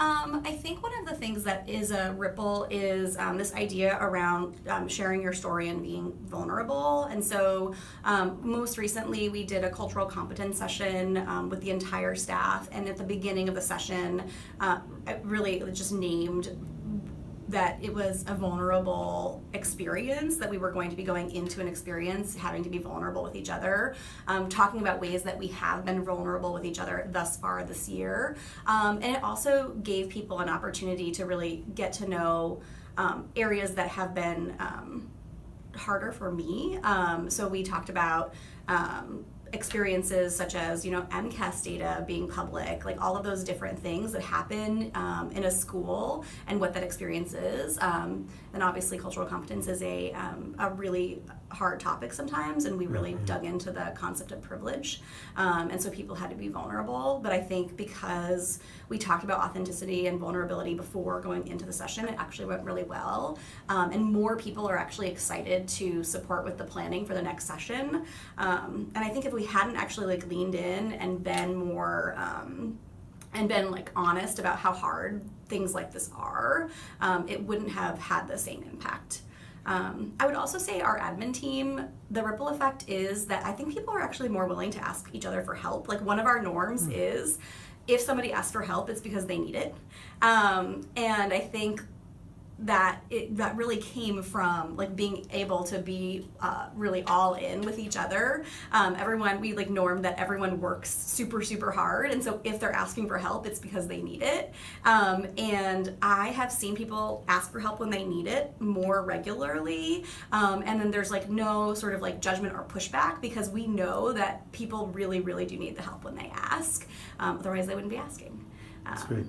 I think one of the things that is a ripple is this idea around sharing your story and being vulnerable. And so most recently we did a cultural competence session with the entire staff. And at the beginning of the session, it really just named that it was a vulnerable experience, that we were going to be going into an experience having to be vulnerable with each other, talking about ways that we have been vulnerable with each other thus far this year. And it also gave people an opportunity to really get to know areas that have been harder for me. So we talked about experiences such as, MCAS data being public, like all of those different things that happen in a school and what that experience is. And obviously cultural competence is a really hard topic sometimes, and we really dug into the concept of privilege. And so people had to be vulnerable, but I think because we talked about authenticity and vulnerability before going into the session, it actually went really well. And more people are actually excited to support with the planning for the next session. And I think if we hadn't actually leaned in and been more and been honest about how hard things like this are, it wouldn't have had the same impact. I would also say our admin team, the ripple effect is that I think people are actually more willing to ask each other for help. One of our norms is if somebody asks for help, it's because they need it. And I think that really came from being able to be really all in with each other. We normed that everyone works super, super hard, and so if they're asking for help, it's because they need it. And I have seen people ask for help when they need it more regularly, and then there's no sort of judgment or pushback, because we know that people really, really do need the help when they ask. Otherwise they wouldn't be asking. That's great.